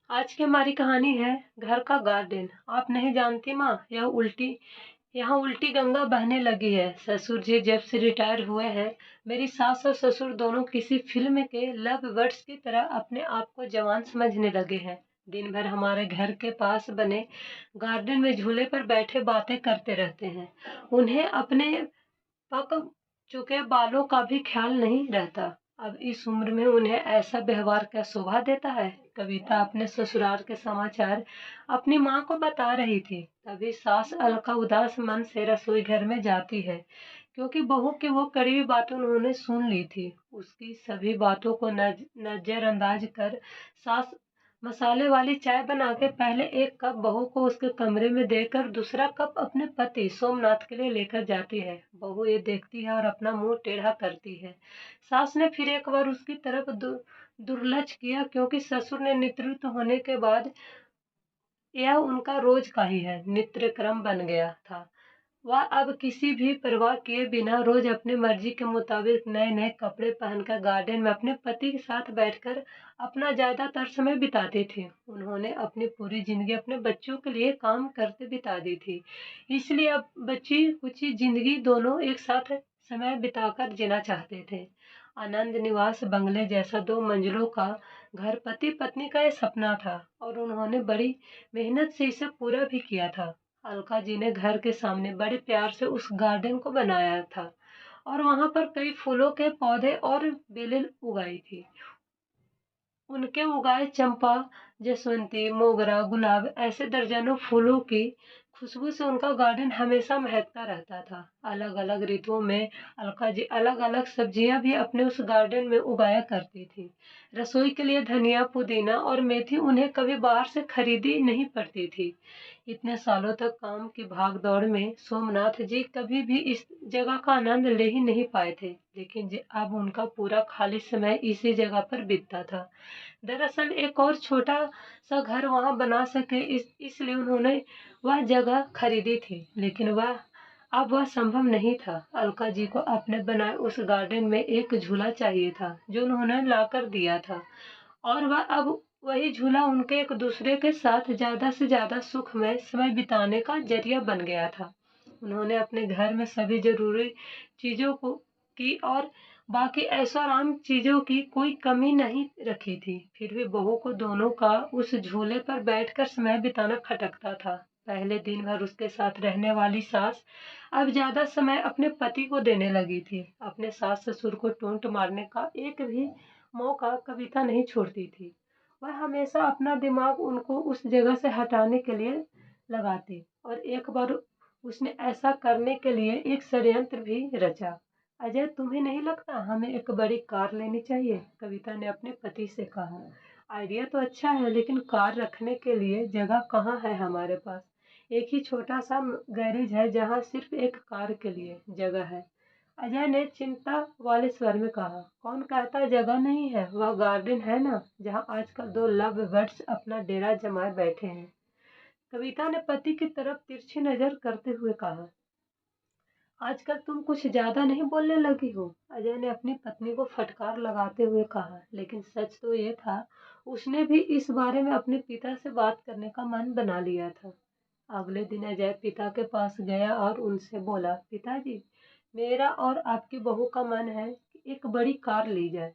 आज की हमारी कहानी है घर का गार्डन। आप नहीं जानती माँ, यहाँ उल्टी गंगा बहने लगी है। ससुर जी जब से रिटायर हुए हैं, मेरी सास और ससुर दोनों किसी फिल्म के लव बर्ड्स की तरह अपने आप को जवान समझने लगे हैं। दिन भर हमारे घर के पास बने गार्डन में झूले पर बैठे बातें करते रहते हैं। उन्हें अपने पक चुके बालों का भी ख्याल नहीं रहता। अब इस उम्र में उन्हें ऐसा व्यवहार क्या शोभा देता है। कविता अपने ससुराल के समाचार अपनी माँ को बता रही थी। तभी सास अलका उदास मन से रसोई घर में जाती है, क्योंकि बहू की वो कड़वी बातें उन्होंने सुन ली थी। उसकी सभी बातों को नजरअंदाज कर सास मसाले वाली चाय बना के पहले एक कप बहू को उसके कमरे में देकर दूसरा कप अपने पति सोमनाथ के लिए लेकर जाती है। बहू ये देखती है और अपना मुंह टेढ़ा करती है। सास ने फिर एक बार उसकी तरफ दुर्लक्ष किया, क्योंकि ससुर ने नेतृत्व होने के बाद यह उनका रोज का ही है नित्य क्रम बन गया था। वह अब किसी भी परवाह किए बिना रोज अपनी मर्जी के मुताबिक नए नए कपड़े पहनकर गार्डन में अपने पति के साथ बैठकर अपना ज्यादातर समय बिताती थी। उन्होंने अपनी पूरी जिंदगी अपने बच्चों के लिए काम करते बिता दी थी, इसलिए अब बच्ची कुची जिंदगी दोनों एक साथ समय बिताकर जीना चाहते थे। आनंद निवास बंगले जैसा 2 मंजिलों का घर पति पत्नी का ये सपना था, और उन्होंने बड़ी मेहनत से इसे पूरा भी किया था। अलका जी ने घर के सामने बड़े प्यार से उस गार्डन को बनाया था, और वहां पर कई फूलों के पौधे और बेलें उगाई थी। उनके उगाए चंपा, जसवंती, मोगरा, गुलाब ऐसे दर्जनों फूलों की खुशबू से उनका गार्डन हमेशा महकता रहता था। अलग अलग ऋतुओं में अलका जी अलग अलग सब्जियां भी अपने उस गार्डन में उगाया करती थी। रसोई के लिए धनिया, पुदीना और मेथी उन्हें कभी बाहर से खरीदी नहीं पड़ती थी। इतने सालों तक काम की भाग दौड़ में सोमनाथ जी कभी भी इस जगह का आनंद ले ही नहीं पाए थे, लेकिन अब उनका पूरा खाली समय इसी जगह पर बीतता था। दरअसल एक और छोटा सा घर वहां बना सके इसलिए उन्होंने वह जगह खरीदी थी, लेकिन वह संभव नहीं था। अलका जी को अपने बनाए उस गार्डन में एक झूला चाहिए था, जो उन्होंने लाकर दिया था, और वह अब वही झूला उनके एक दूसरे के साथ ज्यादा से ज्यादा सुखमय समय बिताने का जरिया बन गया था। उन्होंने अपने घर में सभी जरूरी चीजों को की, और बाकी ऐशोआराम चीजों की कोई कमी नहीं रखी थी। फिर भी बहू को दोनों का उस झूले पर बैठकर समय बिताना खटकता था। पहले दिन भर उसके साथ रहने वाली सास अब ज्यादा समय अपने पति को देने लगी थी। अपने सास ससुर को टोंट मारने का एक भी मौका कविता नहीं छोड़ती थी। वह हमेशा अपना दिमाग उनको उस जगह से हटाने के लिए लगाती, और एक बार उसने ऐसा करने के लिए एक षड्यंत्र भी रचा। अजय, तुम्हें नहीं लगता हमें एक बड़ी कार लेनी चाहिए? कविता ने अपने पति से कहा। आइडिया तो अच्छा है, लेकिन कार रखने के लिए जगह कहाँ है हमारे पास? एक ही छोटा सा गैरेज है जहाँ सिर्फ एक कार के लिए जगह है। अजय ने चिंता वाले स्वर में कहा। कौन कहता जगह नहीं है? वह गार्डन है ना, जहाँ आजकल 2 लव बर्ड्स अपना डेरा जमाए बैठे हैं। कविता ने पति की तरफ तिरछी नजर करते हुए कहा। आजकल तुम कुछ ज्यादा नहीं बोलने लगी हो? अजय ने अपनी पत्नी को फटकार लगाते हुए कहा। लेकिन सच तो ये था, उसने भी इस बारे में अपने पिता से बात करने का मन बना लिया था। अगले दिन अजय पिता के पास गया और उनसे बोला, पिताजी, मेरा और आपकी बहू का मन है कि एक बड़ी कार ली जाए।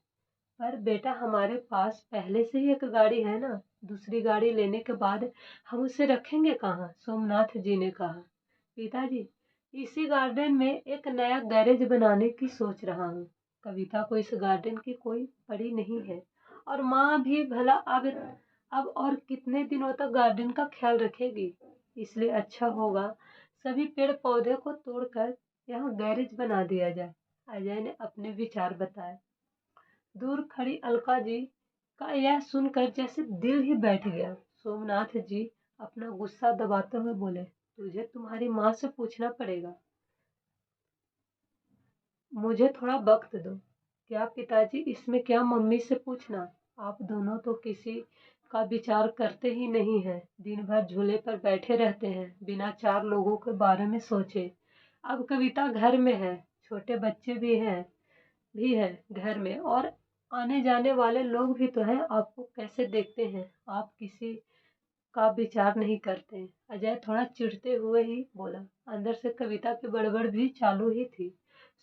पर बेटा, हमारे पास पहले से ही एक गाड़ी है ना, दूसरी गाड़ी लेने के बाद हम उसे रखेंगे कहाँ? सोमनाथ जी ने कहा। पिताजी, इसी गार्डन में एक नया गैरेज बनाने की सोच रहा हूँ। कविता को इस गार्डन की कोई पड़ी नहीं है, और माँ भी भला अब और कितने दिनों तक गार्डन का ख्याल रखेगी। इसलिए अच्छा होगा सभी पेड़ पौधे को तोड़कर यहाँ गैरेज बना दिया जाए। अजय ने अपने विचार बताए। दूर खड़ी अलका जी का यह सुनकर जैसे दिल ही बैठ गया। सोमनाथ जी अपना गुस्सा दबाते हुए बोले, तुझे तुम्हारी माँ से पूछना पड़ेगा, मुझे थोड़ा वक्त दो। क्या पिताजी, इसमें क्या मम्मी से पूछना? आप दोनों तो किसी का विचार करते ही नहीं हैं। दिन भर झूले पर बैठे रहते हैं बिना 4 लोगों के बारे में सोचे। अब कविता घर में है, छोटे बच्चे भी है घर में, और आने जाने वाले लोग भी तो हैं, आपको कैसे देखते हैं, आप किसी का विचार नहीं करते। अजय थोड़ा चिढ़ते हुए ही बोला। अंदर से कविता की बड़बड़ भी चालू ही थी।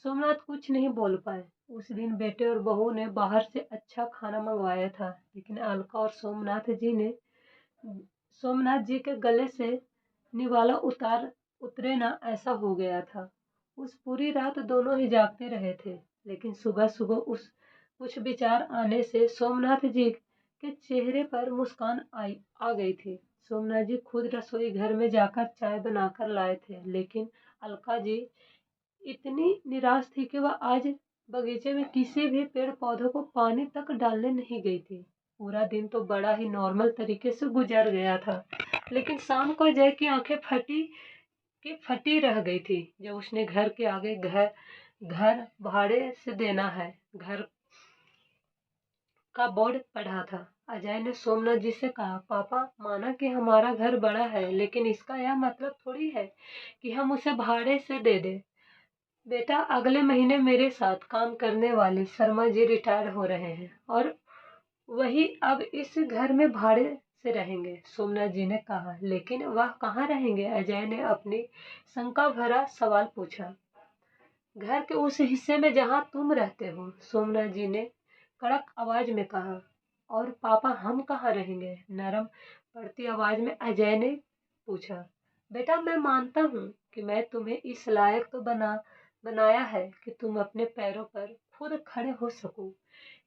सोमनाथ कुछ नहीं बोल पाए। उस दिन बेटे और बहू ने बाहर से अच्छा खाना मंगवाया था, लेकिन अलका और सोमनाथ जी के गले से निवाला उतरे ना, ऐसा हो गया था। उस पूरी रात दोनों ही जागते रहे थे, लेकिन सुबह सुबह उस कुछ विचार आने से सोमनाथ जी के चेहरे पर मुस्कान आ गई थी। सोमनाथ जी खुद रसोई घर में जाकर चाय बनाकर लाए थे, लेकिन अलका जी इतनी निराश थी कि वह आज बगीचे में किसी भी पेड़ पौधों को पानी तक डालने नहीं गई थी। पूरा दिन तो बड़ा ही नॉर्मल तरीके से गुजर गया था, लेकिन शाम को अजय की आंखें फटी रह गई थी जब उसने घर के आगे घर घर भाड़े से देना है घर का बोर्ड पढ़ा था। अजय ने सोमनाथ जी से कहा, पापा, माना कि हमारा घर बड़ा है, लेकिन इसका यह मतलब थोड़ी है कि हम उसे भाड़े से दे दें। बेटा, अगले महीने मेरे साथ काम करने वाले शर्मा जी रिटायर हो रहे हैं और वही अब इस घर में भाड़े से रहेंगे। सोमनाथ जी ने कहा, लेकिन वह कहाँ रहेंगे? अजय ने अपनी शंका भरा सवाल पूछा। घर के उस हिस्से में जहाँ तुम रहते हो, सोमनाथ जी ने कड़क आवाज में कहा। और पापा, हम कहाँ रहेंगे? नरम पड़ती आवाज में अजय ने पूछा। बेटा, मैं मानता हूँ कि मैं तुम्हें इस लायक तो बनाया है कि तुम अपने पैरों पर खुद खड़े हो सको,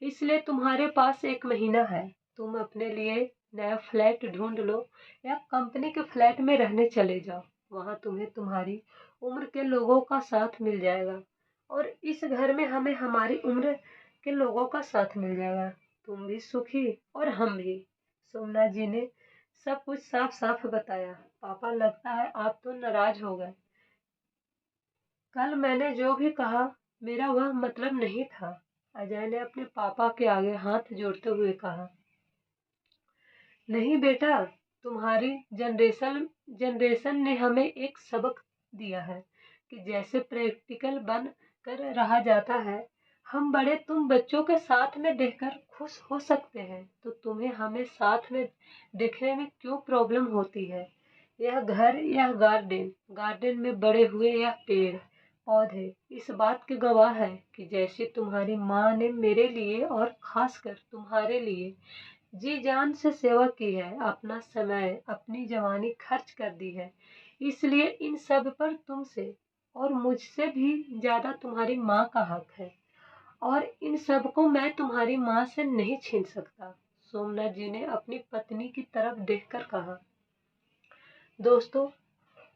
इसलिए तुम्हारे पास एक महीना है। तुम अपने लिए नया फ्लैट ढूंढ लो या कंपनी के फ्लैट में रहने चले जाओ। वहां तुम्हें तुम्हारी उम्र के लोगों का साथ मिल जाएगा और इस घर में हमें हमारी उम्र के लोगों का साथ मिल जाएगा। तुम भी सुखी और हम भी। सोमनाथ जी ने सब कुछ साफ साफ बताया। पापा, लगता है आप तो नाराज हो गए। कल मैंने जो भी कहा, मेरा वह मतलब नहीं था। अजय ने अपने पापा के आगे हाथ जोड़ते हुए कहा। नहीं बेटा, तुम्हारी जनरेशन जनरेशन ने हमें एक सबक दिया है कि जैसे प्रैक्टिकल बन कर रहा जाता है, हम बड़े तुम बच्चों के साथ में देखकर खुश हो सकते हैं, तो तुम्हें हमें साथ में देखने में क्यों प्रॉब्लम होती है? यह घर, यह गार्डन में बड़े हुए यह पेड़ पौधे इस बात के गवाह है कि जैसे तुम्हारी माँ ने मेरे लिए और खासकर तुम्हारे लिए जी जान से सेवा की है, अपना समय, अपनी जवानी खर्च कर दी है, इसलिए इन सब पर तुमसे और मुझसे भी ज्यादा तुम्हारी माँ का हक है और इन सब को मैं तुम्हारी माँ से नहीं छीन सकता। सोमनाथ जी ने अपनी पत्नी की तरफ देखकर कहा। दोस्तों,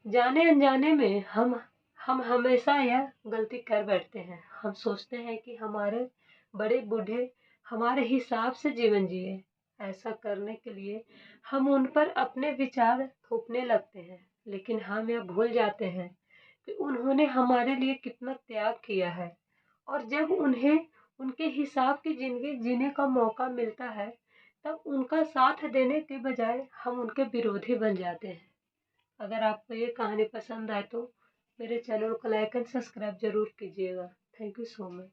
जाने अनजाने में हम हमेशा यह गलती कर बैठते हैं। हम सोचते हैं कि हमारे बड़े बूढ़े हमारे हिसाब से जीवन जिए। ऐसा करने के लिए हम उन पर अपने विचार थोपने लगते हैं, लेकिन हम यह भूल जाते हैं कि उन्होंने हमारे लिए कितना त्याग किया है और जब उन्हें उनके हिसाब की जिंदगी जीने का मौका मिलता है, तब उनका साथ देने के बजाय हम उनके विरोधी बन जाते हैं। अगर आपको ये कहानी पसंद आए तो मेरे चैनल को लाइक एंड सब्सक्राइब जरूर कीजिएगा। Thank you so much.